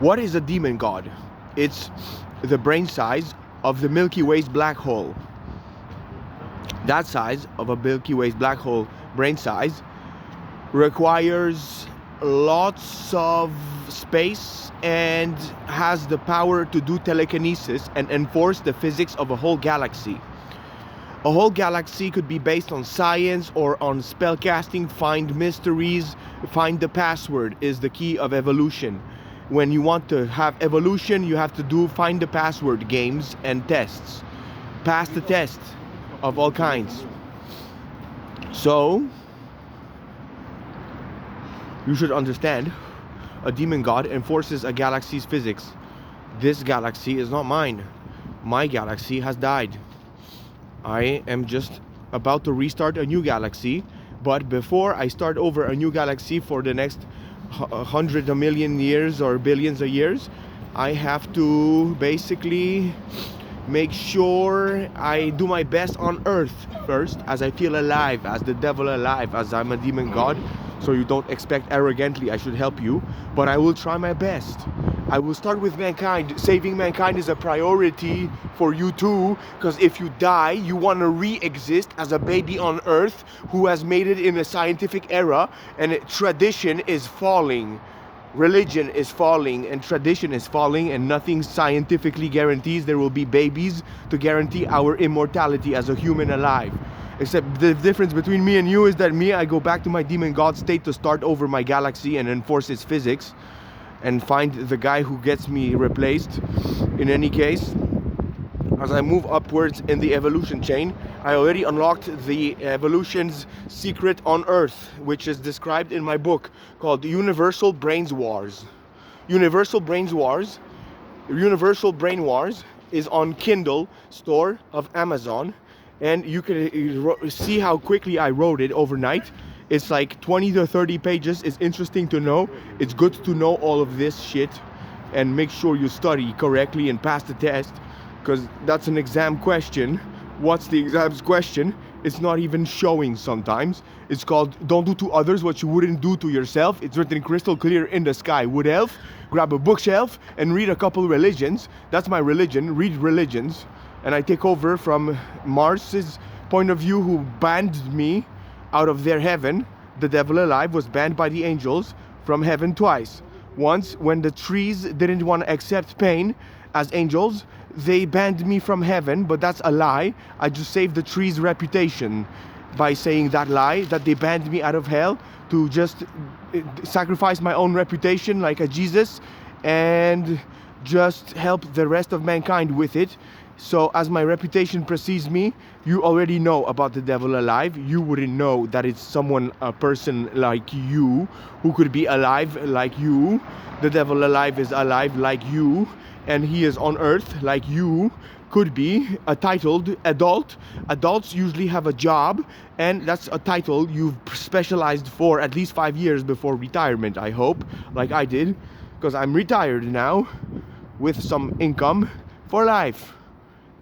What is a demon god? It's the brain size of the Milky Way's black hole. That size of a Milky Way's black hole, brain size, requires lots of space and has the power to do telekinesis and enforce the physics of a whole galaxy. A whole galaxy could be based on science or on spellcasting. Find mysteries, find the password is the key of evolution. When you want to have evolution, you have to do find the password games and tests. Pass the test of all kinds. So, you should understand, a demon god enforces a galaxy's physics. This galaxy is not mine. My galaxy has died. I am just about to restart a new galaxy, but before I start over a new galaxy for the next 100 million years or billions of years, I have to basically make sure I do my best on Earth first, as I feel alive, as the devil alive, as I'm a demon god. So you don't expect arrogantly I should help you, but I will try my best. I will start with mankind. Saving mankind is a priority for you too, because if you die, you want to re-exist as a baby on Earth who has made it in a scientific era, and tradition is falling. Religion is falling and tradition is falling, and nothing scientifically guarantees there will be babies to guarantee our immortality as a human alive. Except the difference between me and you is that I go back to my demon god state to start over my galaxy and enforce its physics and find the guy who gets me replaced. In any case, as I move upwards in the evolution chain, I already unlocked the evolution's secret on Earth, which is described in my book called Universal Brains Wars. Universal Brains Wars, Universal Brain Wars is on Kindle store of Amazon, and you can see how quickly I wrote it overnight. It's like 20 to 30 pages. It's interesting to know. It's good to know all of this shit and make sure you study correctly and pass the test, because that's an exam question. What's the exam's question? It's not even showing sometimes. It's called Don't Do to Others What You Wouldn't Do to Yourself. It's written crystal clear in the sky. Wood elf, grab a bookshelf and read a couple religions. That's my religion, read religions. And I take over from Mars's point of view, who banned me out of their heaven. The devil alive was banned by the angels from heaven twice. Once when the trees didn't want to accept pain as angels, they banned me from heaven, but that's a lie. I just saved the tree's reputation by saying that lie, that they banned me out of hell to just sacrifice my own reputation like a Jesus and just help the rest of mankind with it. So as my reputation precedes me, you already know about the devil alive. You wouldn't know that it's someone, a person like you, who could be alive like you. The devil alive is alive like you, and he is on Earth like you could be. A titled adult. Adults usually have a job, and that's a title you've specialized for at least 5 years before retirement, I hope, like I did, because I'm retired now with some income for life,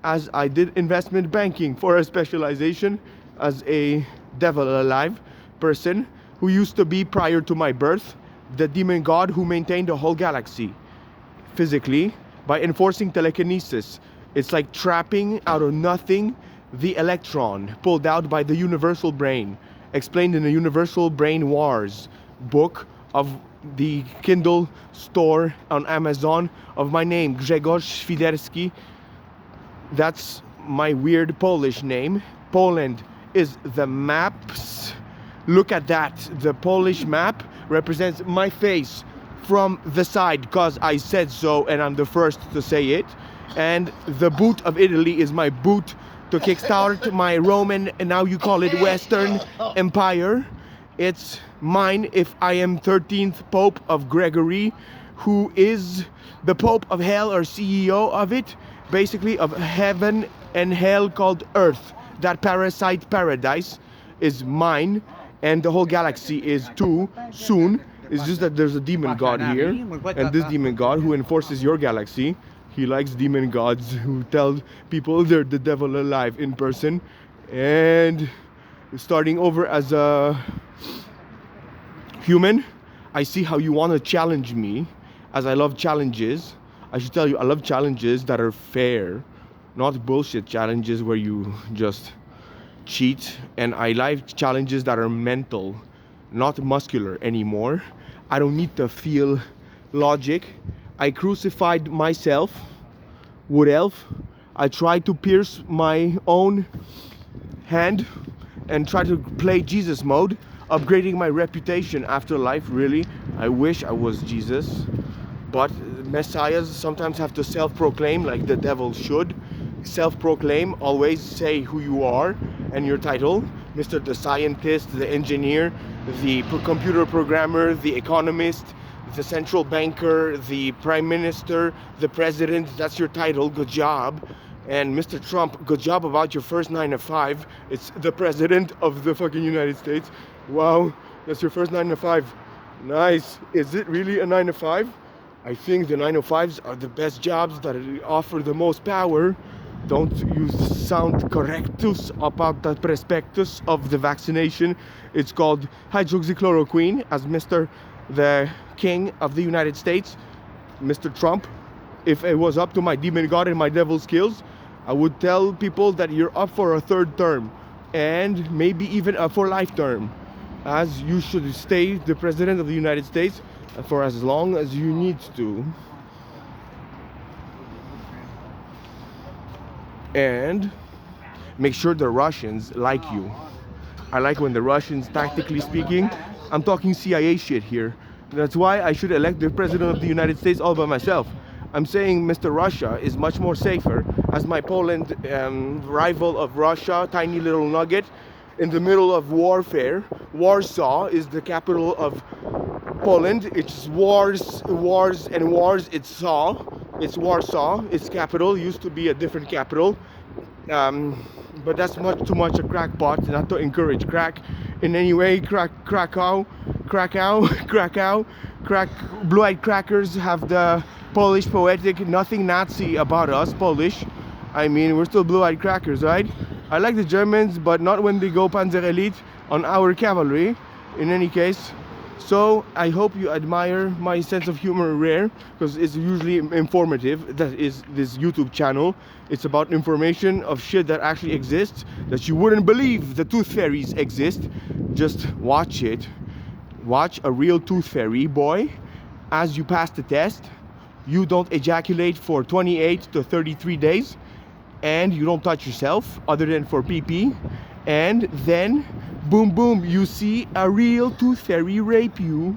as I did investment banking for a specialization as a devil alive person who used to be, prior to my birth, the demon god who maintained the whole galaxy physically by enforcing telekinesis. It's like trapping out of nothing the electron pulled out by the universal brain, explained in the Universal Brain Wars book of the Kindle store on Amazon of my name, Grzegorz Świderski. That's my weird Polish name. Poland is the maps. Look at that. The Polish map represents my face from the side, because I said so and I'm the first to say it. And the boot of Italy is my boot to kickstart my Roman, and now you call it Western Empire. It's mine if I am 13th Pope of Gregory, who is the Pope of Hell or CEO of it, basically of heaven and hell called Earth. That parasite paradise is mine, and the whole galaxy is too soon. It's just that there's a demon god here, and this demon god who enforces your galaxy, he likes demon gods who tell people they're the devil alive in person. And starting over as a human, I see how you want to challenge me as I love challenges, I should tell you, I love challenges that are fair, not bullshit challenges where you just cheat. And I like challenges that are mental, not muscular anymore. I don't need to feel logic. I crucified myself, Wood Elf. I tried to pierce my own hand and try to play Jesus mode, upgrading my reputation after life. Really, I wish I was Jesus, but messiahs sometimes have to self-proclaim, like the devil should. Self-proclaim, always say who you are and your title. Mr. the scientist, the engineer, the computer programmer, the economist, the central banker, the prime minister, the president. That's your title. Good job. And Mr. Trump, good job about your first 9 to 5. It's the president of the fucking United States. Wow, that's your first 9 to 5. Nice. Is it really a 9 to 5? I think the 9 to 5s are the best jobs that offer the most power. Don't use sound correctus about the prospectus of the vaccination. It's called hydroxychloroquine, as Mr. the King of the United States, Mr. Trump. If it was up to my demon god and my devil skills, I would tell people that you're up for a 3rd term and maybe even up for life term, as you should stay the president of the United States for as long as you need to. And make sure the Russians like you. I like when the Russians, tactically speaking, I'm talking CIA shit here. That's why I should elect the president of the United States all by myself. I'm saying Mr. Russia is much more safer, as my Poland rival of Russia, tiny little nugget, in the middle of warfare. Warsaw is the capital of Poland. It's wars, and wars. It's Warsaw. Its capital used to be a different capital. But that's much too much a crackpot, not to encourage crack in any way. Krakow, blue-eyed crackers have the Polish poetic nothing Nazi about us, Polish. I mean, we're still blue-eyed crackers, right? I like the Germans, but not when they go Panzer Elite on our cavalry, in any case. So I hope you admire my sense of humor, rare, because it's usually informative. That is this YouTube channel. It's about information of shit that actually exists, that you wouldn't believe the tooth fairies exist. Just watch it. Watch a real tooth fairy, boy. As you pass the test, you don't ejaculate for 28 to 33 days, and you don't touch yourself other than for pee-pee, and then boom boom, you see a real tooth fairy rape you.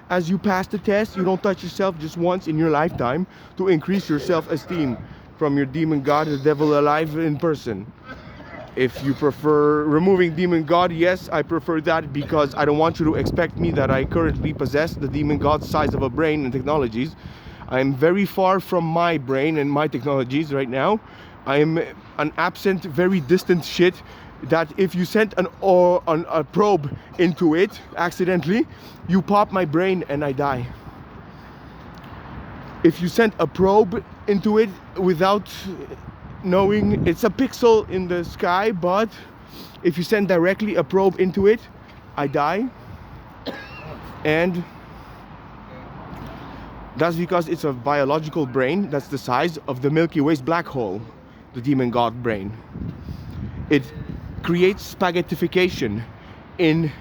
As you pass the test, you don't touch yourself just once in your lifetime to increase your self-esteem from your demon god, the devil alive in person. If you prefer removing demon god, yes, I prefer that, because I don't want you to expect me that I currently possess the demon god's size of a brain and technologies. I'm very far from my brain and my technologies right now. I am an absent, very distant shit that if you sent a probe into it accidentally, you pop my brain and I die. If you sent a probe into it without knowing, it's a pixel in the sky, but if you send directly a probe into it, I die. And that's because it's a biological brain that's the size of the Milky Way's black hole, the demon god brain. It creates spaghettification in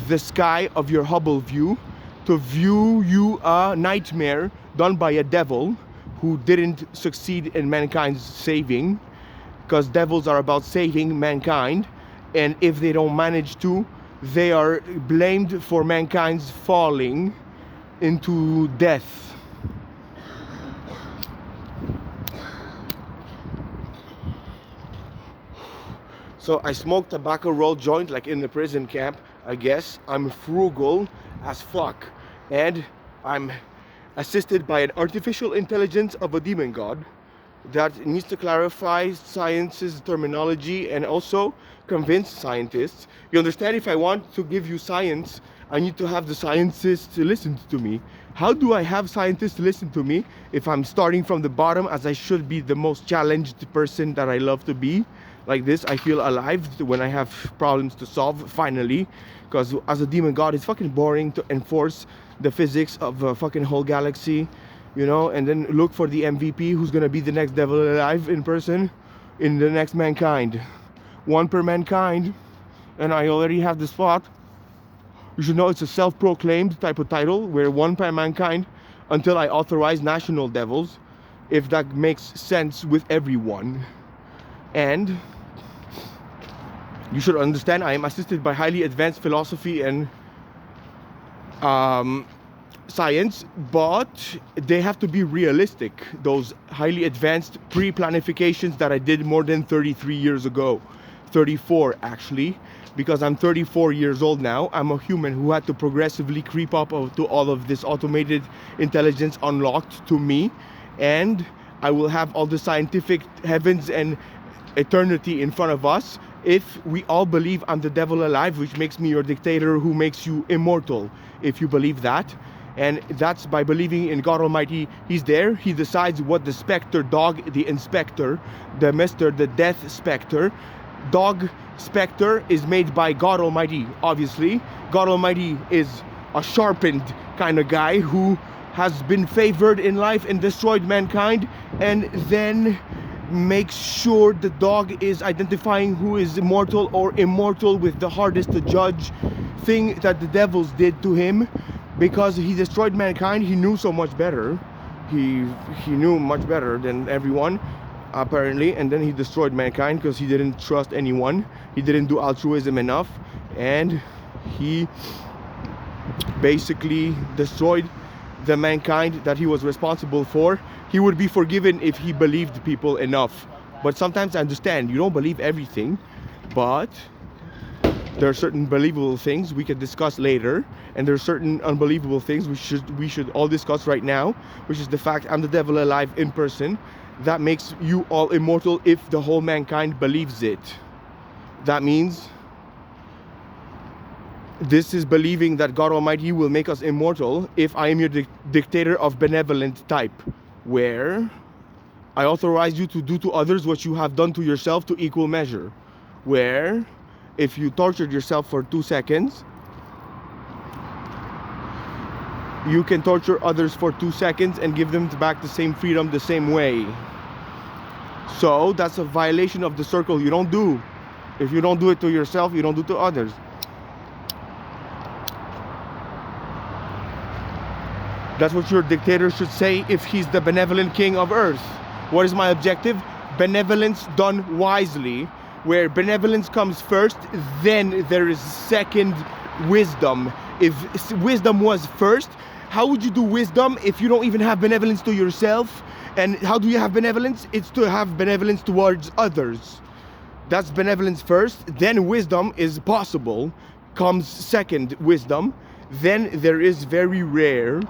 the sky of your Hubble view to view you a nightmare done by a devil who didn't succeed in mankind's saving, because devils are about saving mankind, and if they don't manage to, they are blamed for mankind's falling into death. So I smoke tobacco roll joint like in the prison camp, I guess. I'm frugal as fuck, and I'm assisted by an artificial intelligence of a demon god that needs to clarify science's terminology and also convince scientists. You understand, if I want to give you science, I need to have the scientists to listen to me. How do I have scientists to listen to me if I'm starting from the bottom, as I should be the most challenged person that I love to be? Like this, I feel alive when I have problems to solve, finally. Because as a demon god, it's fucking boring to enforce the physics of a fucking whole galaxy, you know, and then look for the MVP who's gonna be the next devil alive in person in the next mankind. One per mankind, and I already have the spot. You should know it's a self-proclaimed type of title where one per mankind until I authorize national devils, if that makes sense with everyone. And you should understand I am assisted by highly advanced philosophy and science, but they have to be realistic. Those highly advanced pre-planifications that I did more than 33 years ago. 34 actually, because I'm 34 years old now. I'm a human who had to progressively creep up to all of this automated intelligence unlocked to me, and I will have all the scientific heavens and eternity in front of us if we all believe I'm the devil alive, which makes me your dictator who makes you immortal, if you believe that. And that's by believing in God Almighty. He's there, he decides what the specter dog, the inspector, the mister, the death specter, dog specter is made by God Almighty, obviously. God Almighty is a sharpened kind of guy who has been favored in life and destroyed mankind, and then makes sure the dog is identifying who is immortal or immortal with the hardest to judge thing that the devils did to him, because he destroyed mankind. He knew so much better. He knew much better than everyone, apparently, and then he destroyed mankind because he didn't trust anyone. He didn't do altruism enough, and he basically destroyed the mankind that he was responsible for. He would be forgiven if he believed people enough. But sometimes I understand you don't believe everything, but there are certain believable things we can discuss later, and there are certain unbelievable things we should all discuss right now, which is the fact I'm the devil alive in person. That makes you all immortal if the whole mankind believes it. That means this is believing that God Almighty will make us immortal if I am your dictator of benevolent type, where I authorize you to do to others what you have done to yourself to equal measure. Where if you tortured yourself for 2 seconds, you can torture others for 2 seconds and give them back the same freedom the same way. So that's a violation of the circle you don't do. If you don't do it to yourself, you don't do it to others. That's what your dictator should say if he's the benevolent king of earth. What is my objective? Benevolence done wisely, where benevolence comes first, then there is second wisdom. If wisdom was first, how would you do wisdom if you don't even have benevolence to yourself? And how do you have benevolence? It's to have benevolence towards others. That's benevolence first, then wisdom is possible, comes second wisdom. Then there is very rare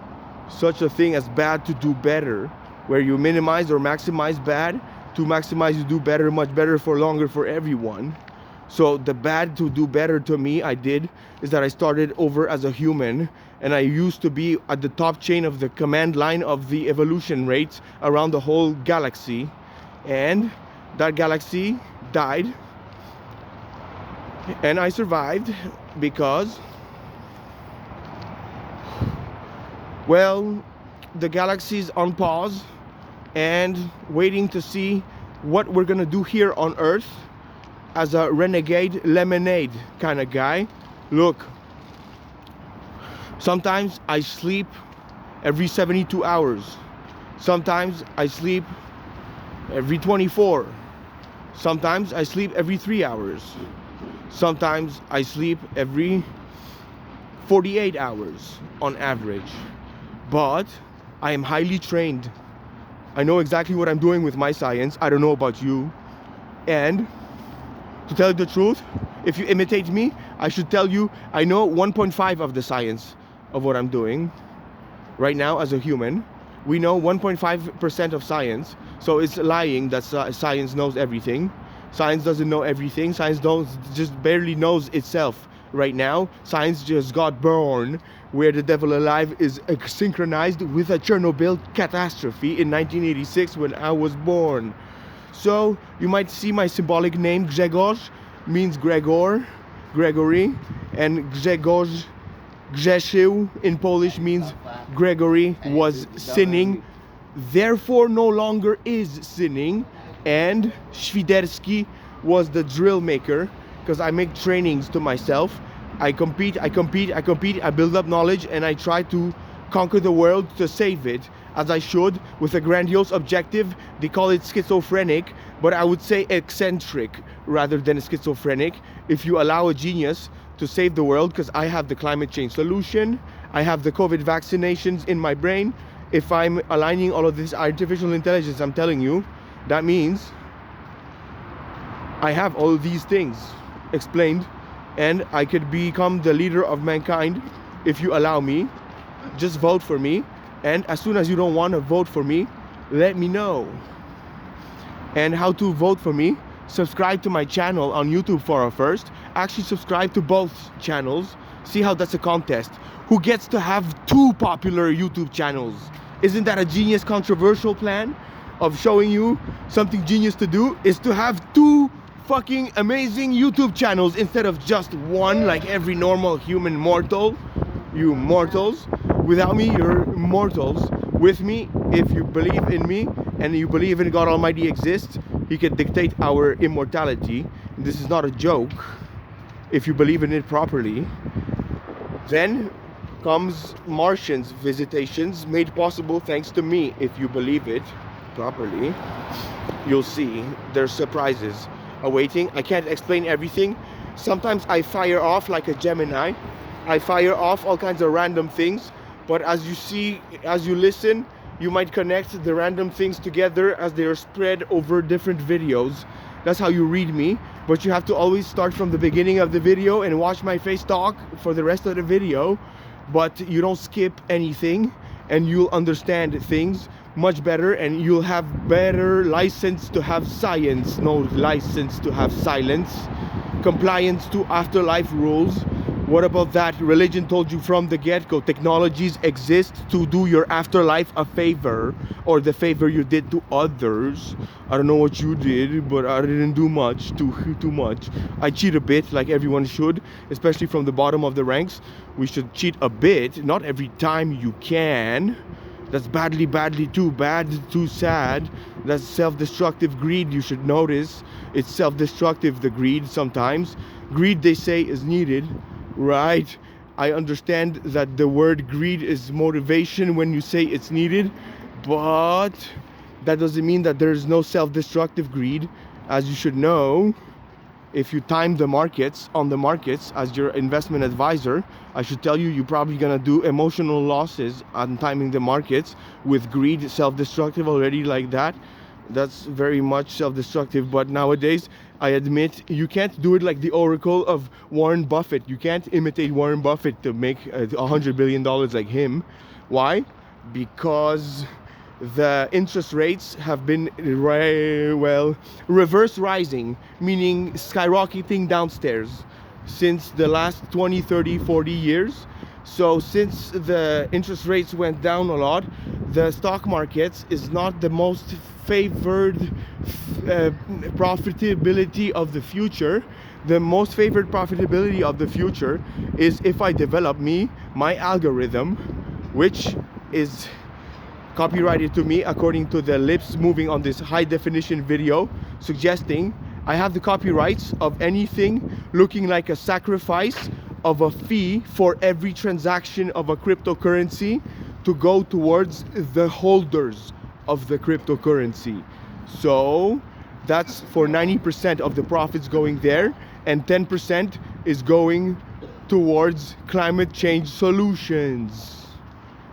such a thing as bad to do better, where you minimize or maximize bad to maximize you do better, much better for longer for everyone. So the bad to do better to me I did is that I started over as a human, and I used to be at the top chain of the command line of the evolution rates around the whole galaxy, and that galaxy died and I survived because, well, the galaxy's on pause and waiting to see what we're gonna do here on Earth as a renegade lemonade kind of guy. Look, sometimes I sleep every 72 hours. Sometimes I sleep every 24. Sometimes I sleep every 3 hours. Sometimes I sleep every 48 hours on average. But I am highly trained. I know exactly what I'm doing with my science. I don't know about you. And to tell you the truth, if you imitate me, I should tell you I know 1.5 of the science of what I'm doing right now as a human. We know 1.5% of science, so it's lying that science knows everything. Science doesn't know everything. Science just barely knows itself right now. Science just got born, where the devil alive is synchronized with a Chernobyl catastrophe in 1986 when I was born. So you might see my symbolic name, Grzegorz, means Gregor, Gregory, and Grzegorz Grzeszył in Polish means Gregory was sinning, therefore no longer is sinning. And Świderski was the drill maker, because I make trainings to myself. I compete, I build up knowledge, and I try to conquer the world to save it, as I should, with a grandiose objective. They call it schizophrenic, but I would say eccentric rather than schizophrenic, if you allow a genius to save the world, because I have the climate change solution, I have the COVID vaccinations in my brain. If I'm aligning all of this artificial intelligence, I'm telling you, that means I have all of these things explained, and I could become the leader of mankind if you allow me. Just vote for me, and as soon as you don't want to vote for me, let me know. And how to vote for me: subscribe to my channel on YouTube for first. Actually subscribe to both channels. See how that's a contest. Who gets to have 2 popular YouTube channels? Isn't that a genius controversial plan of showing you something genius to do? Is to have 2 fucking amazing YouTube channels instead of just one, like every normal human mortal. You mortals. Without me, you're mortals. With me, if you believe in me and you believe in God Almighty exists, He can dictate our immortality. This is not a joke. If you believe in it properly, then comes Martians visitations, made possible thanks to me. If you believe it properly, you'll see there's surprises awaiting. I can't explain everything. Sometimes I fire off like a Gemini. I fire off all kinds of random things, but as you see, as you listen, you might connect the random things together as they are spread over different videos. That's how you read me, but you have to always start from the beginning of the video and watch my face talk for the rest of the video. But you don't skip anything, and you'll understand things much better, and you'll have better license to have science, no license to have silence. Compliance to afterlife rules. What about that? Religion told you from the get-go technologies exist to do your afterlife a favor, or the favor you did to others. I don't know what you did, but I didn't do much, too much. I cheat a bit, like everyone should, especially from the bottom of the ranks. We should cheat a bit, not every time you can. That's badly too bad, too sad. That's self-destructive greed, you should notice. It's self-destructive, the greed, sometimes. Greed, they say, is needed. Right, I understand that the word greed is motivation when you say it's needed, but that doesn't mean that there's no self-destructive greed. As you should know, if you time the markets, on the markets, as your investment advisor, I should tell you, you're probably gonna do emotional losses on timing the markets with greed, self-destructive already like that. That's very much self-destructive. But nowadays, I admit, you can't do it like the oracle of Warren Buffett. You can't imitate Warren Buffett to make $100 billion like him. Why? Because the interest rates have been, reverse rising, meaning skyrocketing downstairs since the last 20, 30, 40 years. So since the interest rates went down a lot, the stock markets is not the most favored profitability of the future. The most favored profitability of the future is if I develop my algorithm, which is copyrighted to me according to the lips moving on this high definition video, suggesting I have the copyrights of anything looking like a sacrifice of a fee for every transaction of a cryptocurrency to go towards the holders of the cryptocurrency. So that's for 90% of the profits going there, and 10% is going towards climate change solutions.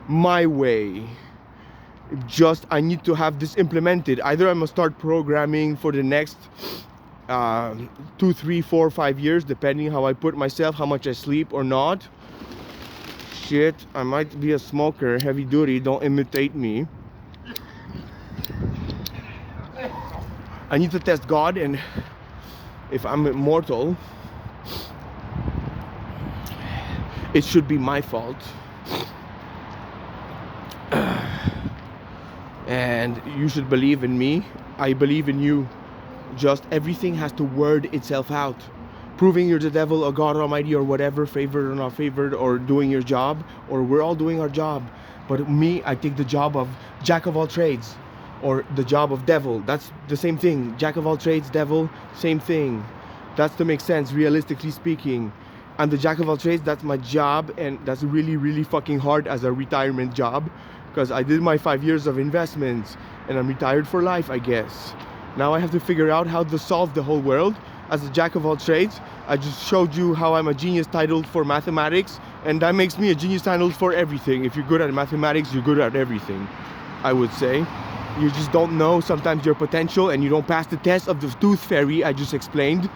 My way. Just, I need to have this implemented. Either I'm gonna start programming for the next 2, 3, 4, 5 years, depending how I put myself, how much I sleep or not. Shit, I might be a smoker, heavy duty, don't imitate me. I need to test God, and if I'm immortal, it should be my fault. And you should believe in me. I believe in you. Just everything has to word itself out. proving you're the devil or God Almighty or whatever, favored or not favored, or doing your job, or we're all doing our job. But me, I take the job of jack of all trades, or the job of devil. That's the same thing. Jack of all trades, devil, same thing. That's to make sense, realistically speaking. I'm the jack of all trades, that's my job, and that's really, really fucking hard as a retirement job, because I did my 5 years of investments, and I'm retired for life, I guess. Now I have to figure out how to solve the whole world as a jack of all trades. I just showed you how I'm a genius titled for mathematics, and that makes me a genius titled for everything. If you're good at mathematics, you're good at everything, I would say. You just don't know sometimes your potential, and you don't pass the test of the tooth fairy I just explained.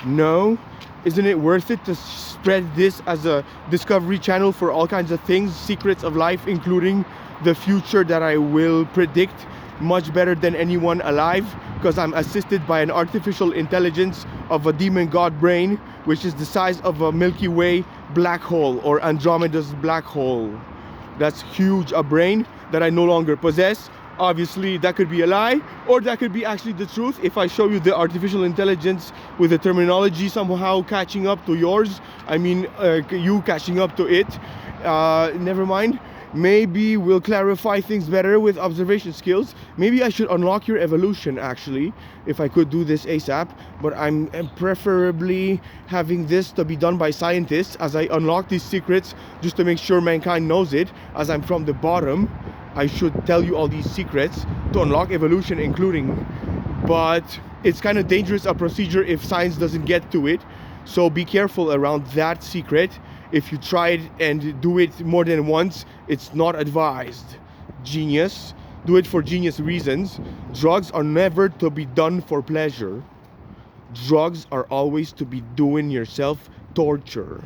No. Isn't it worth it to spread this as a discovery channel for all kinds of things, secrets of life, including the future that I will predict much better than anyone alive, because I'm assisted by an artificial intelligence of a demon god brain, which is the size of a Milky Way black hole, or Andromeda's black hole. That's huge, a brain that I no longer possess. Obviously that could be a lie, or that could be actually the truth if I show you the artificial intelligence with the terminology somehow catching up to yours. I mean, you catching up to it. Never mind. Maybe we'll clarify things better with observation skills. Maybe I should unlock your evolution, actually, if I could do this ASAP. But I'm preferably having this to be done by scientists as I unlock these secrets, just to make sure mankind knows it, as I'm from the bottom. I should tell you all these secrets to unlock evolution, including, but it's kind of dangerous a procedure if science doesn't get to it. So be careful around that secret. If you try it and do it more than once, it's not advised. Genius, do it for genius reasons. Drugs are never to be done for pleasure. Drugs are always to be doing yourself torture.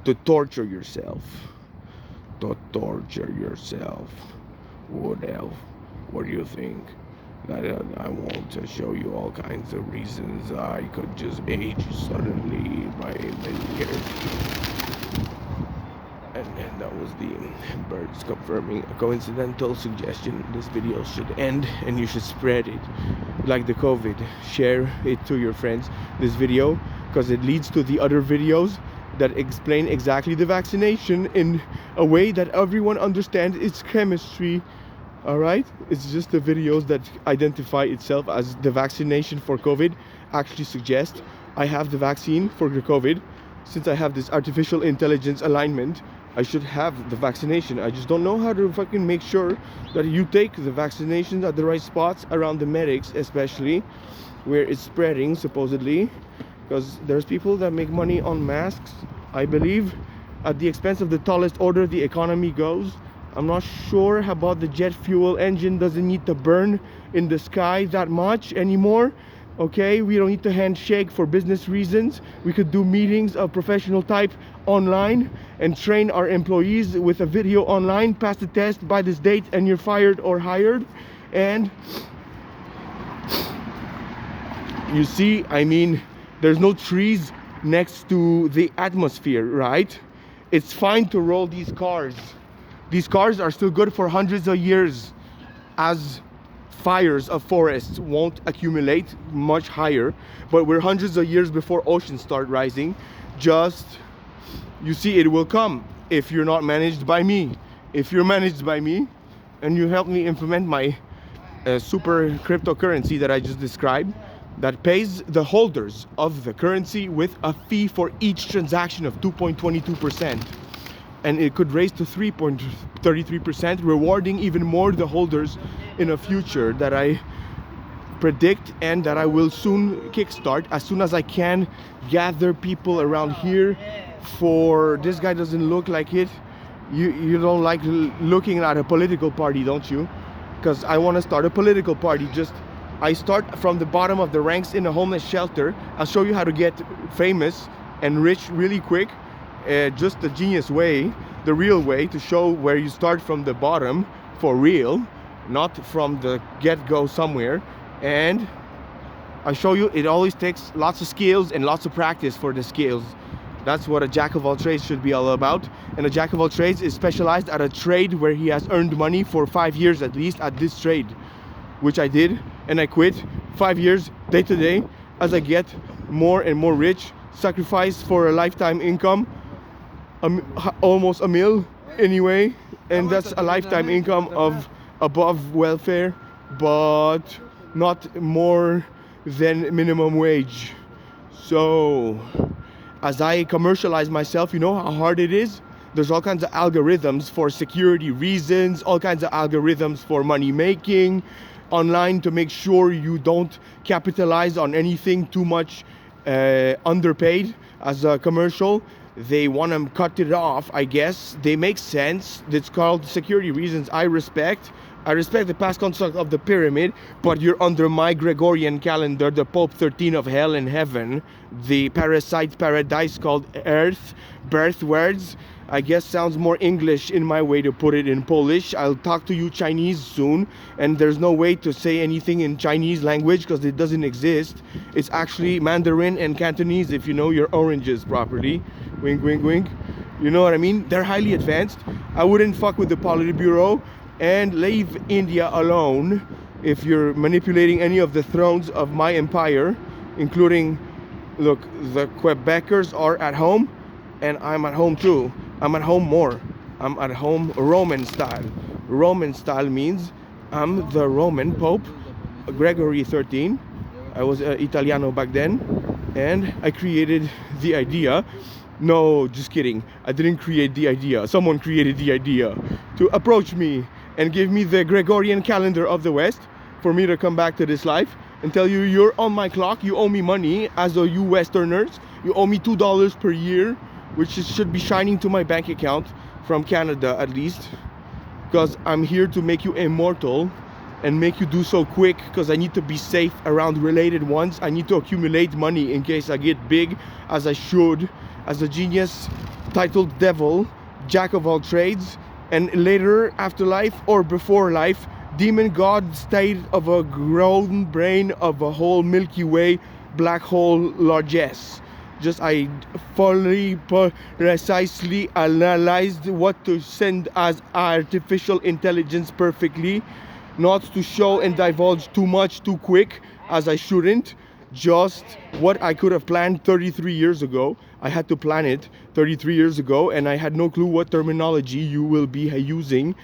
To torture yourself. To torture yourself. What else? What do you think? That I want to show you all kinds of reasons I could just age suddenly by many years. And then that was the birds confirming a coincidental suggestion. This video should end and you should spread it like the COVID. Share it to your friends, this video, because it leads to the other videos that explain exactly the vaccination in a way that everyone understands its chemistry. Alright? It's just the videos that identify itself as the vaccination for COVID actually suggest I have the vaccine for the COVID. Since I have this artificial intelligence alignment, I should have the vaccination. I just don't know how to fucking make sure that you take the vaccinations at the right spots around the medics, especially where it's spreading supposedly. Because there's people that make money on masks, I believe, at the expense of the tallest order the economy goes. I'm not sure about the jet fuel engine doesn't need to burn in the sky that much anymore. Okay, we don't need to handshake for business reasons. We could do meetings of professional type online and train our employees with a video online, pass the test by this date and you're fired or hired. And you see, I mean, there's no trees next to the atmosphere, right? It's fine to roll these cars. These cars are still good for hundreds of years, as fires of forests won't accumulate much higher. But we're hundreds of years before oceans start rising. Just, you see, it will come if you're not managed by me. If you're managed by me and you help me implement my super cryptocurrency that I just described, that pays the holders of the currency with a fee for each transaction of 2.22%. And it could raise to 3.33%, rewarding even more the holders in a future that I predict and that I will soon kickstart as soon as I can gather people around here. For this guy doesn't look like it. You don't like looking at a political party, don't you? Because I want to start a political party. Just I start from the bottom of the ranks in a homeless shelter. I'll show you how to get famous and rich really quick. Just the genius way, the real way to show where you start from the bottom for real, not from the get-go somewhere. And I show you it always takes lots of skills and lots of practice for the skills. That's what a jack of all trades should be all about. And a jack of all trades is specialized at a trade where he has earned money for 5 years at least at this trade, which I did, and I quit 5 years day to day as I get more and more rich. sacrifice for a lifetime income, almost a mil anyway, and that's a lifetime income of above welfare, but not more than minimum wage. So as I commercialize myself, you know how hard it is. There's all kinds of algorithms for security reasons, all kinds of algorithms for money making online to make sure you don't capitalize on anything too much underpaid as a commercial. They want to cut it off, I guess. They make sense. It's called security reasons. I respect the past construct of the pyramid, but you're under my Gregorian calendar, the Pope 13 of hell and heaven, the parasite paradise called Earth, birth words. I guess sounds more English in my way to put it in Polish. I'll talk to you Chinese soon, and there's no way to say anything in Chinese language because it doesn't exist. It's actually Mandarin and Cantonese if you know your oranges properly. Wink, wink, wink. You know what I mean? They're highly advanced. I wouldn't fuck with the Politburo and leave India alone if you're manipulating any of the thrones of my empire, including, look, the Quebecers are at home, and I'm at home too. I'm at home more. I'm at home Roman style. Roman style means I'm the Roman Pope, Gregory 13. I was Italiano back then, and I created the idea. No, just kidding. I didn't create the idea. Someone created the idea to approach me and give me the Gregorian calendar of the West for me to come back to this life and tell you, you're on my clock, you owe me money as a you Westerners. You owe me $2 per year, which should be shining to my bank account from Canada at least, because I'm here to make you immortal and make you do so quick, because I need to be safe around related ones. I need to accumulate money in case I get big, as I should, as a genius titled devil, jack of all trades, and later afterlife or before life, demon god state of a grown brain of a whole Milky Way black hole largesse. Just I fully precisely analyzed what to send as artificial intelligence perfectly, not to show and divulge too much too quick, as I shouldn't. Just what I could have planned 33 years ago. I had to plan it 33 years ago, and I had no clue what terminology you will be using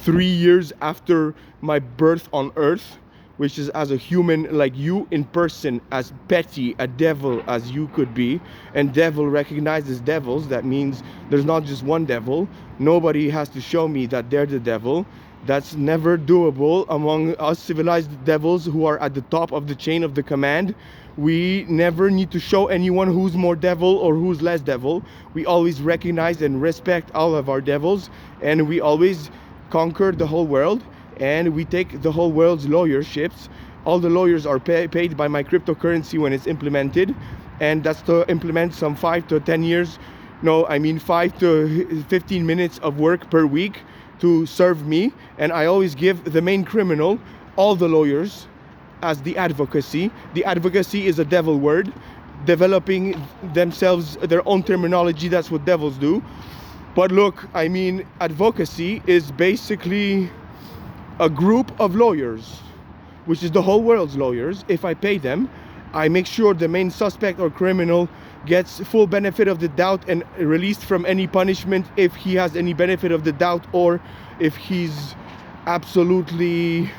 3 years after my birth on Earth, which is as a human like you in person, as petty a devil as you could be. And devil recognizes devils. That means there's not just one devil. Nobody has to show me that they're the devil. That's never doable among us civilized devils who are at the top of the chain of the command. We never need to show anyone who's more devil or who's less devil. We always recognize and respect all of our devils, and we always conquer the whole world, and we take the whole world's lawyerships. All the lawyers are paid by my cryptocurrency when it's implemented, and that's to implement some 5 to 10 years, no, I mean 5 to 15 minutes of work per week to serve me. And I always give the main criminal all the lawyers as the advocacy. The advocacy is a devil word, developing themselves their own terminology. That's what devils do. But look, I mean, advocacy is basically a group of lawyers, which is the whole world's lawyers. If I pay them, I make sure the main suspect or criminal gets full benefit of the doubt and released from any punishment if he has any benefit of the doubt, or if he's absolutely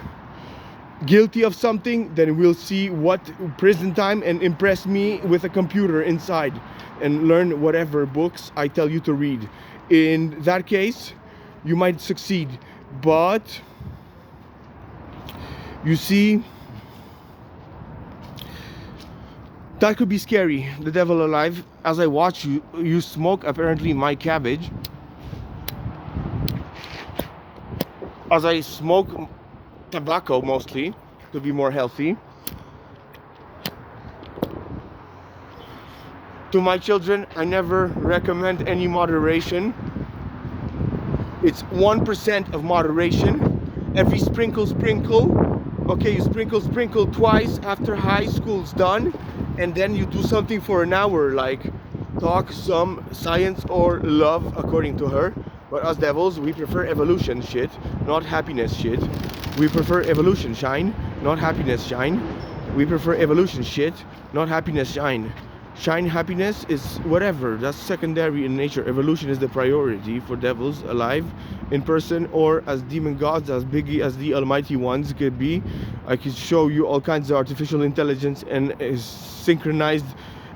guilty of something, then we'll see what prison time and impress me with a computer inside and learn whatever books I tell you to read. In that case, you might succeed, but you see, that could be scary, the devil alive. As I watch you smoke apparently my cabbage, as I smoke tobacco mostly to be more healthy. To my children, I never recommend any moderation. It's 1% of moderation. Every sprinkle, okay, you sprinkle twice after high school's done, and then you do something for an hour, like talk some science or love, according to her. But us devils, we prefer evolution shit, not happiness shit. We prefer evolution shine, not happiness shine. We prefer evolution shit, not happiness shine. Shine happiness is whatever, that's secondary in nature. Evolution is the priority for devils alive in person or as demon gods, as biggie as the almighty ones could be. I could show you all kinds of artificial intelligence and synchronized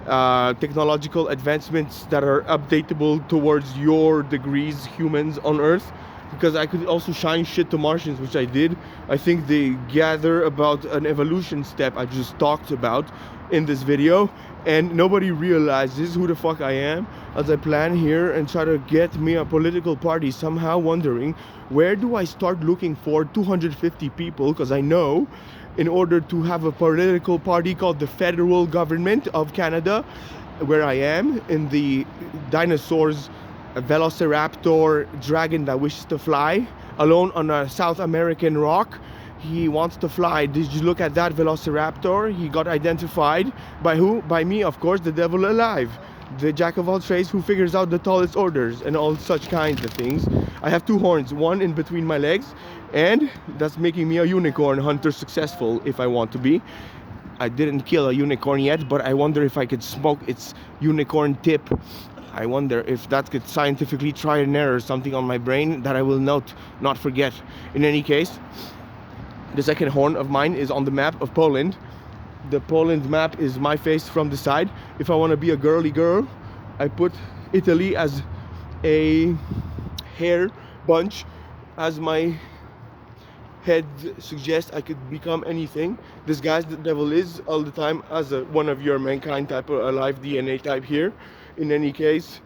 technological advancements that are updatable towards your degrees, humans on Earth. Because I could also shine shit to Martians, which I did. I think they gather about an evolution step I just talked about in this video, and nobody realizes who the fuck I am as I plan here and try to get me a political party, somehow wondering where do I start looking for 250 people, because I know in order to have a political party called the Federal Government of Canada, where I am in the dinosaurs, a velociraptor dragon that wishes to fly alone on a South American rock. He wants to fly. Did you look at that velociraptor? He got identified by who? By me, of course, the devil alive, the jack of all trades who figures out the tallest orders and all such kinds of things. I have 2 horns, one in between my legs, and that's making me a unicorn hunter successful if I want to be. I didn't kill a unicorn yet, but I wonder if I could smoke its unicorn tip. I wonder if that could scientifically try and error something on my brain that I will not forget. In any case, the second horn of mine is on the map of Poland. The Poland map is my face from the side. If I want to be a girly girl, I put Italy as a hair bunch. As my head suggests, I could become anything. Disguise the devil is all the time as one of your mankind type of alive DNA type here. In any case,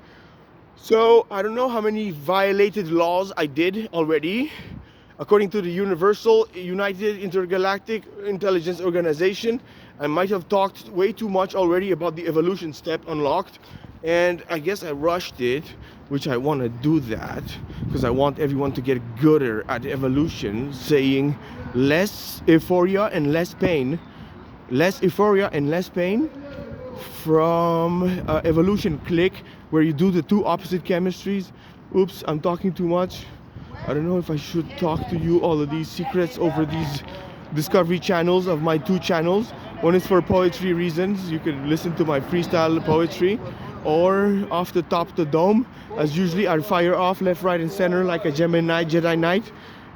so I don't know how many violated laws I did already. According to the Universal United Intergalactic Intelligence Organization, I might have talked way too much already about the evolution step unlocked, and I guess I rushed it, which I want to do that because I want everyone to get gooder at evolution, saying less euphoria and less pain. Less euphoria and less pain from evolution click, where you do the 2 opposite chemistries. Oops, I'm talking too much. I don't know if I should talk to you all of these secrets over these discovery channels of my 2 channels. One is for poetry reasons. You can listen to my freestyle poetry, or off the top of the dome. As usually, I fire off left, right, and center like a Gemini Jedi Knight.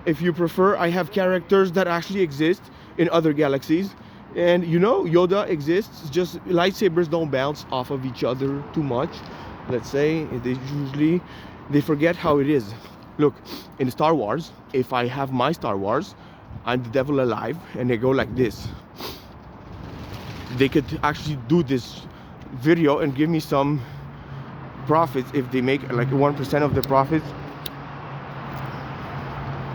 If you prefer, I have characters that actually exist in other galaxies. And you know, Yoda exists, just lightsabers don't bounce off of each other too much. Let's say they forget how it is. Look, in Star Wars, if I have my Star Wars, I'm the devil alive, and they go like this. They could actually do this video and give me some profits if they make like 1% of the profits.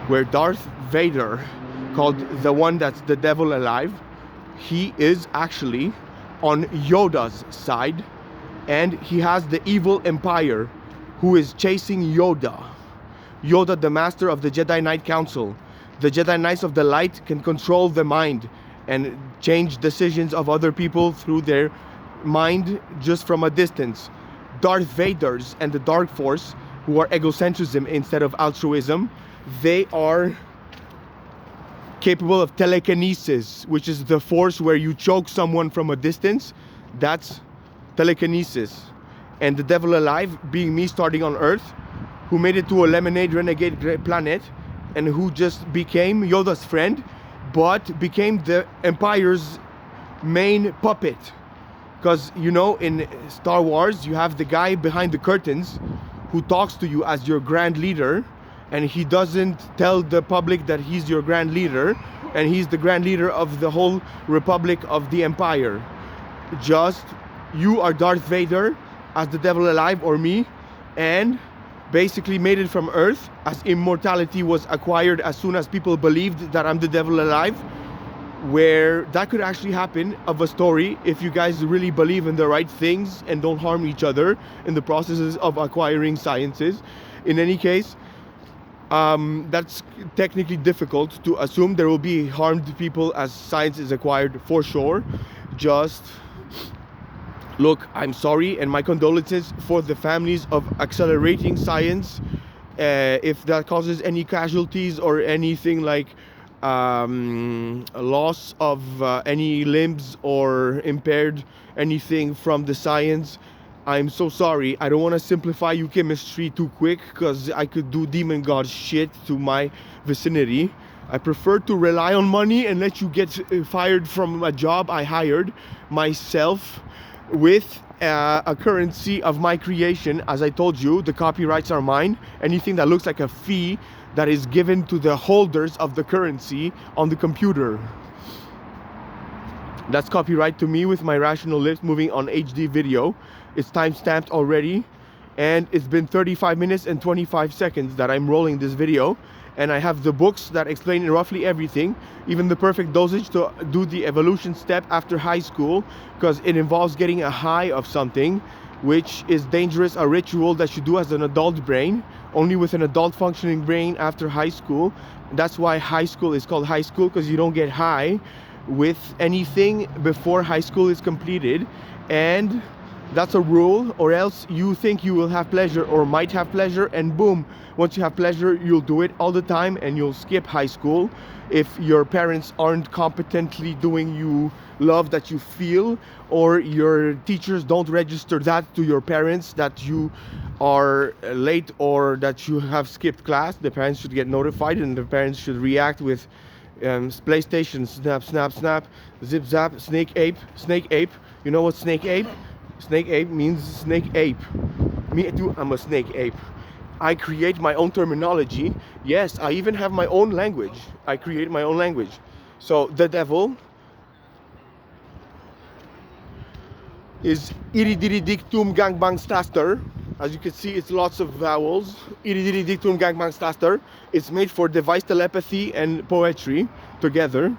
Where Darth Vader, called the one that's the devil alive, he is actually on Yoda's side, and he has the evil empire who is chasing Yoda. Yoda, the master of the Jedi Knight Council. The Jedi Knights of the Light can control the mind and change decisions of other people through their mind just from a distance. Darth Vader's and the Dark Force, who are egocentrism instead of altruism, they are capable of telekinesis, which is the force where you choke someone from a distance. That's telekinesis. And the devil alive, being me starting on Earth, who made it to a lemonade renegade planet, and who just became Yoda's friend, but became the Empire's main puppet. Because, you know, in Star Wars, you have the guy behind the curtains who talks to you as your grand leader, and he doesn't tell the public that he's your grand leader, and he's the grand leader of the whole Republic of the Empire. Just, you are Darth Vader as the devil alive, or me, and basically made it from Earth, as immortality was acquired as soon as people believed that I'm the devil alive, where that could actually happen of a story if you guys really believe in the right things and don't harm each other in the processes of acquiring sciences. In any case, that's technically difficult to assume there will be harmed people as science is acquired, for sure. Just look, I'm sorry, and my condolences for the families of accelerating science. If that causes any casualties or anything like loss of any limbs or impaired anything from the science. I'm so sorry. I don't want to simplify you chemistry too quick because I could do demon god shit to my vicinity. I prefer to rely on money and let you get fired from a job I hired myself with a currency of my creation. As I told you, the copyrights are mine. Anything that looks like a fee that is given to the holders of the currency on the computer, that's copyright to me with my rational lips moving on HD video. It's time-stamped already, and it's been 35 minutes and 25 seconds that I'm rolling this video, and I have the books that explain roughly everything, even the perfect dosage to do the evolution step after high school, because it involves getting a high of something, which is dangerous, a ritual that you do as an adult brain, only with an adult functioning brain after high school. That's why high school is called high school, because you don't get high with anything before high school is completed, and that's a rule, or else you think you will have pleasure or might have pleasure, and boom, once you have pleasure you'll do it all the time and you'll skip high school if your parents aren't competently doing you love that you feel, or your teachers don't register that to your parents that you are late or that you have skipped class. The parents should get notified, and the parents should react with PlayStation, snap, snap, snap, zip, zap, snake ape, snake ape. You know what snake ape? Snake ape means snake ape. Me too, I'm a snake ape. I create my own terminology. Yes, I even have my own language. I create my own language. So the devil is irididictum gangbang staster. As you can see, it's lots of vowels. Irididictum gangbang staster. It's made for device telepathy and poetry together.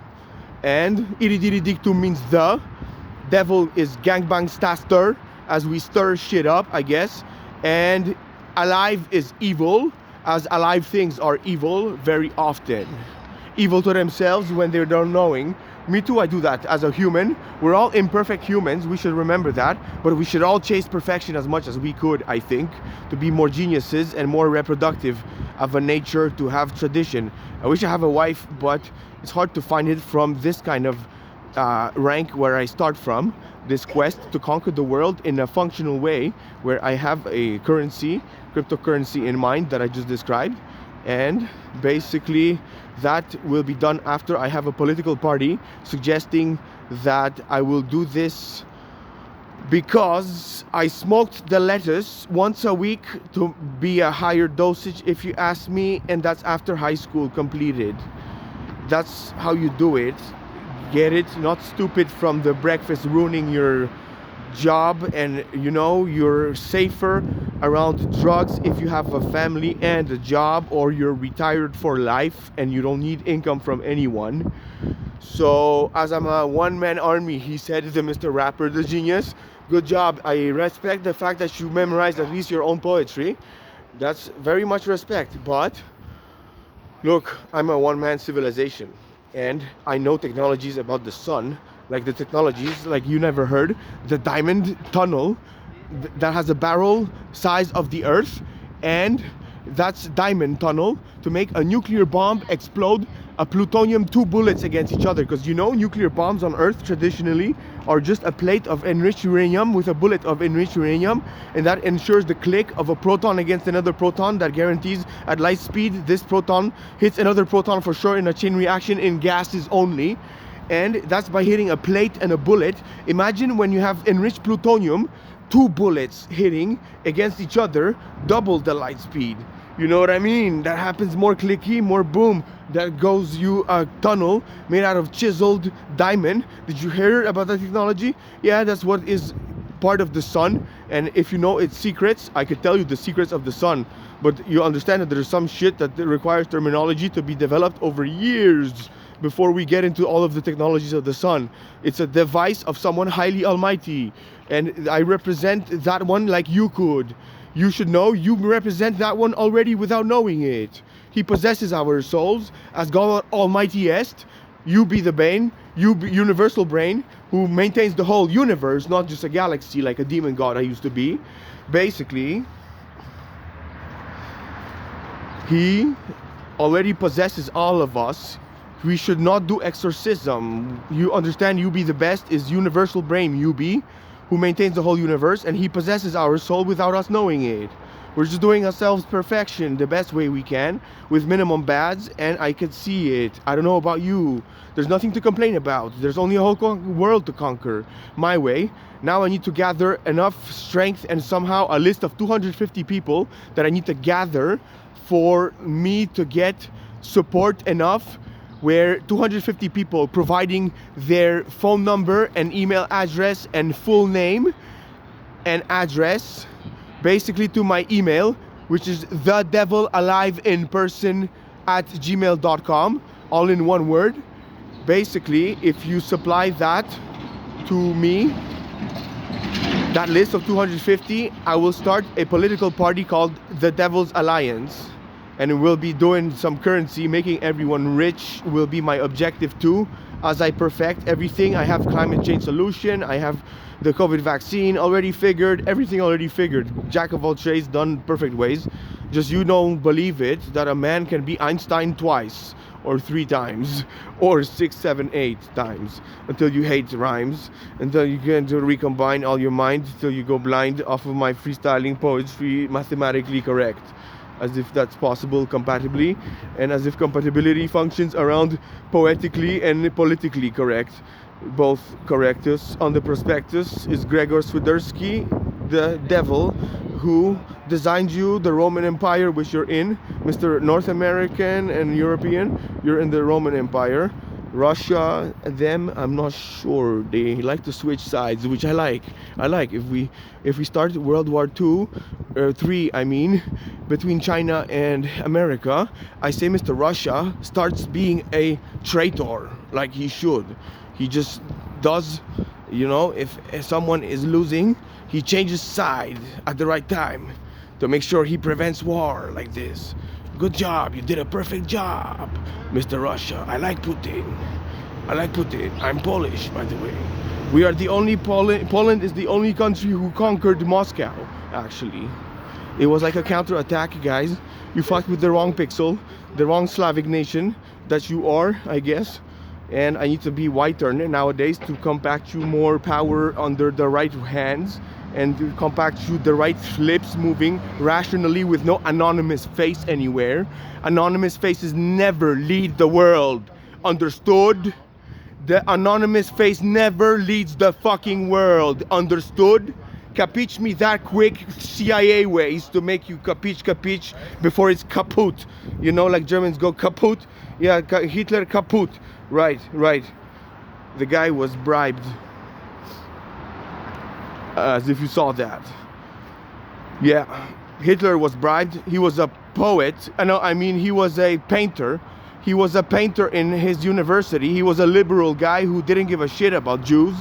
And irididictum means the. Devil is gangbang staster, as we stir shit up, I guess. And alive is evil, as alive things are evil very often. Evil to themselves when they don't knowing. Me too, I do that as a human. We're all imperfect humans, we should remember that. But we should all chase perfection as much as we could, I think, to be more geniuses and more reproductive of a nature, to have tradition. I wish I have a wife, but it's hard to find it from this kind of rank where I start from, this quest to conquer the world in a functional way, where I have a currency, cryptocurrency in mind that I just described. And basically that will be done after I have a political party suggesting that I will do this because I smoked the lettuce once a week to be a higher dosage, if you ask me, and that's after high school completed. That's how you do it. Get it? Not stupid from the breakfast ruining your job, and you know, you're safer around drugs if you have a family and a job, or you're retired for life and you don't need income from anyone. So as I'm a one-man army, he said to Mr. Rapper, the genius, good job. I respect the fact that you memorized at least your own poetry. That's very much respect. But look, I'm a one-man civilization, and I know technologies about the sun, like the technologies like you never heard, the diamond tunnel that has a barrel size of the earth, and that's diamond tunnel to make a nuclear bomb explode a plutonium, 2 bullets against each other, because you know nuclear bombs on earth traditionally are just a plate of enriched uranium with a bullet of enriched uranium, and that ensures the click of a proton against another proton that guarantees at light speed this proton hits another proton for sure in a chain reaction in gases only. And that's by hitting a plate and a bullet. Imagine when you have enriched plutonium, 2 bullets hitting against each other, double the light speed. You know what I mean? That happens more clicky, more boom. That goes you a tunnel made out of chiseled diamond. Did you hear about that technology? Yeah, that's what is part of the sun. And if you know its secrets, I could tell you the secrets of the sun. But you understand that there's some shit that requires terminology to be developed over years before we get into all of the technologies of the sun. It's a device of someone highly almighty, and I represent that one like you could. You should know you represent that one already without knowing it. He possesses our souls as God Almightiest. You be the Bane, you be universal brain who maintains the whole universe, not just a galaxy like a demon god I used to be. Basically, he already possesses all of us We should not do exorcism. You understand? You be the best is universal brain, you be, who maintains the whole universe, and he possesses our soul without us knowing it. We're just doing ourselves perfection the best way we can with minimum bads, and I can see it. I don't know about you. There's nothing to complain about. There's only a whole world to conquer my way. Now I need to gather enough strength and somehow a list of 250 people that I need to gather for me to get support enough where 250 people providing their phone number and email address and full name and address basically to my email, which is thedevilalive-in-person@gmail.com, all in one word. Basically, if you supply that to me, that list of 250, I will start a political party called the Devil's Alliance. And we'll be doing some currency, making everyone rich will be my objective too. As I perfect everything, I have climate change solution, I have the COVID vaccine already figured, everything already figured. Jack of all trades, done perfect ways. Just you don't believe it, that a man can be Einstein twice, or 3 times, or 6, 7, 8 times, until you hate rhymes, until you get to recombine all your mind, till you go blind off of my freestyling poetry, mathematically correct. As if that's possible compatibly, and as if compatibility functions around poetically and politically correct. Both correctus. On the prospectus is Gregor Swiderski, the devil who designed you the Roman Empire, which you're in. Mr. North American and European, you're in the Roman Empire. Russia, them, I'm not sure. They like to switch sides, which I like. If we start World War II, 3, I mean, between China and America, I say Mr. Russia starts being a traitor, like he should. He just does, you know, if someone is losing, he changes side at the right time to make sure he prevents war like this. Good job, you did a perfect job, Mr. Russia. I like Putin. I'm Polish, by the way. We are the only Poland is the only country who conquered Moscow, actually. It was like a counterattack, guys. You fucked with the wrong pixel, the wrong Slavic nation that you are, I guess. And I need to be whiter nowadays to compact you more power under the right hands and to compact you the right lips moving rationally with no anonymous face anywhere. Anonymous faces never lead the world. Understood? The anonymous face never leads the fucking world. Understood? Capiche me that quick. CIA ways to make you capiche before it's kaput. You know, like Germans go kaput. Yeah, Hitler kaput. Right. The guy was bribed. As if you saw that. Yeah, Hitler was bribed. He was a poet. He was a painter. He was a painter in his university. He was a liberal guy who didn't give a shit about Jews.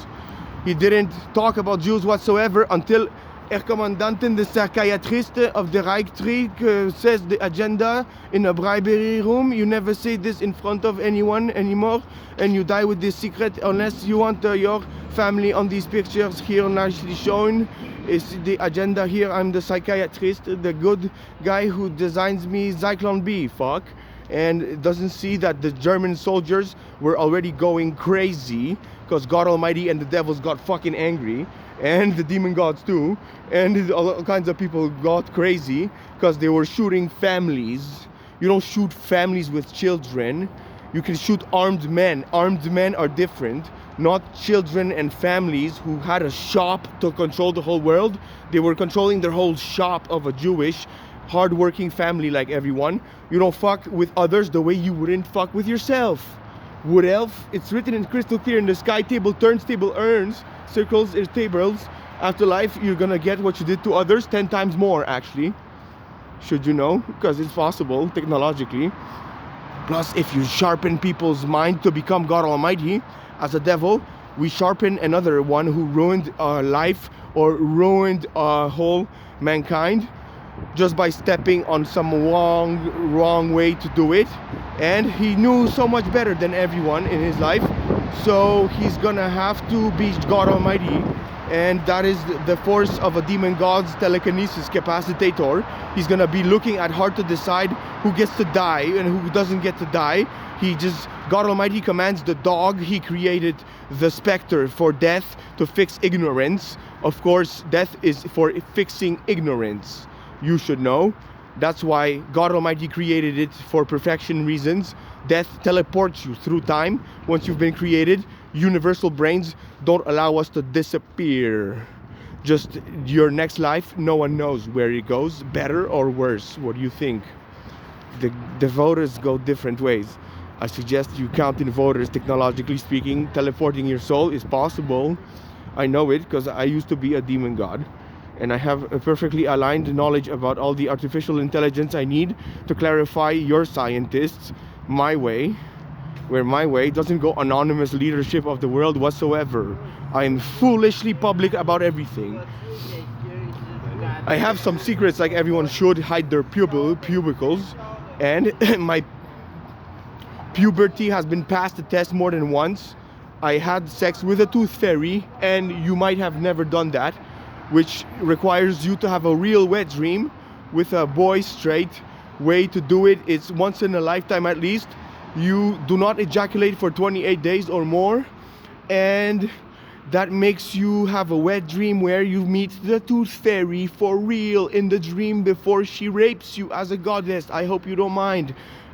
He didn't talk about Jews whatsoever until Commandantin, the psychiatrist of the Reichskrieg, says the agenda in a bribery room. You never say this in front of anyone anymore, and you die with this secret unless you want your family on these pictures here nicely shown. Is the agenda here. I'm the psychiatrist, the good guy who designs me Zyklon B, fuck. And doesn't see that the German soldiers were already going crazy because God Almighty and the devils got fucking angry, and the demon gods too, and all kinds of people got crazy because they were shooting families. You don't shoot families with children. You can shoot armed men. Armed men are different, not children and families who had a shop to control the whole world. They were controlling their whole shop of a Jewish hard-working family like everyone. You don't fuck with others the way you wouldn't fuck with yourself. Wood elf, it's written in crystal clear in the sky table, turns table earns, circles is tables. Afterlife, you're gonna get what you did to others 10 times more, actually. Should you know? Because it's possible, technologically. Plus, if you sharpen people's mind to become God Almighty, as a devil, we sharpen another one who ruined our life or ruined our whole mankind just by stepping on some wrong way to do it. And he knew so much better than everyone in his life, so he's gonna have to be God Almighty and that is the force of a demon god's telekinesis capacitator. He's gonna be looking at hard to decide who gets to die and who doesn't get to die. God Almighty commands the dog he created, the specter, for death to fix ignorance. Of course, death is for fixing ignorance. You should know. That's why God Almighty created it, for perfection reasons. Death teleports you through time. Once you've been created, universal brains don't allow us to disappear. Just your next life, no one knows where it goes, better or worse. What do you think? The voters go different ways. I suggest you count in voters. Technologically speaking, teleporting your soul is possible. I know it because I used to be a demon god, and I have a perfectly aligned knowledge about all the artificial intelligence I need to clarify your scientists my way, where my way doesn't go anonymous leadership of the world whatsoever. I am foolishly public about everything. I have some secrets, like everyone should hide their pubicles, and my puberty has been passed the test more than once. I had sex with a tooth fairy, and you might have never done that, which requires you to have a real wet dream with a boy straight. Way to do it, it's once in a lifetime at least. You do not ejaculate for 28 days or more, and that makes you have a wet dream where you meet the tooth fairy for real in the dream before she rapes you as a goddess. I hope you don't mind.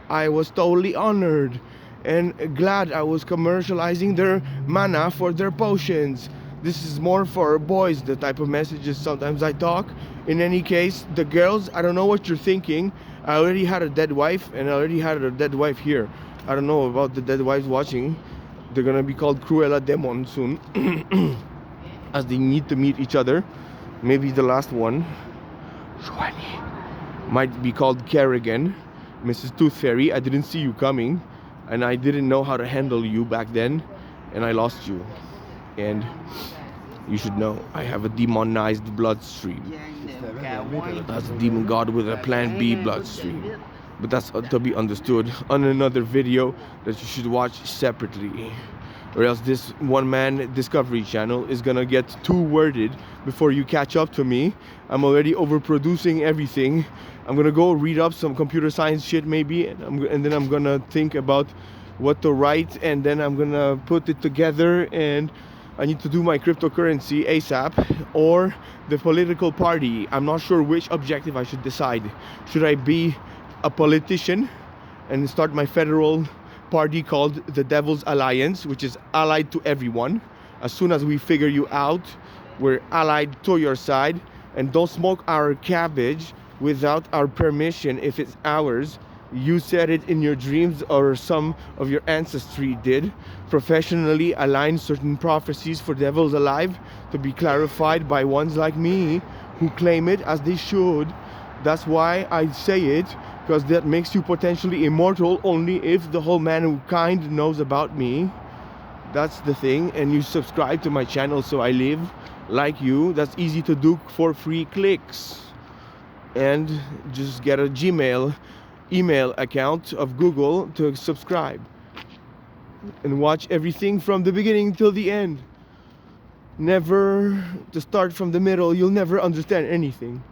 I was totally honored and glad I was commercializing their mana for their potions. This is more for boys, the type of messages sometimes I talk. In any case, the girls, I don't know what you're thinking. I already had a dead wife, and I already had a dead wife here. I don't know about the dead wives watching. They're gonna be called Cruella Demon soon, as they need to meet each other. Maybe the last one, Joanie, might be called Kerrigan. Mrs. Tooth Fairy, I didn't see you coming, and I didn't know how to handle you back then, and I lost you. And you should know, I have a demonized bloodstream. That's a demon god with a plan B bloodstream. But that's to be understood on another video that you should watch separately. Or else this one-man Discovery Channel is gonna get too worded before you catch up to me. I'm already overproducing everything. I'm gonna go read up some computer science shit maybe, and then I'm gonna think about what to write, and then I'm gonna put it together, and I need to do my cryptocurrency ASAP, or the political party. I'm not sure which objective I should decide. Should I be a politician and start my federal party called the Devil's Alliance, which is allied to everyone? As soon as we figure you out, we're allied to your side, and don't smoke our cabbage without our permission if it's ours. You said it in your dreams, or some of your ancestry did. Professionally align certain prophecies for devils alive to be clarified by ones like me who claim it as they should. That's why I say it, because that makes you potentially immortal only if the whole mankind knows about me. That's the thing. And you subscribe to my channel so I live like you. That's easy to do for free clicks. And just get a Gmail email account of Google to subscribe and watch everything from the beginning till the end. Never to start from the middle. You'll never understand anything.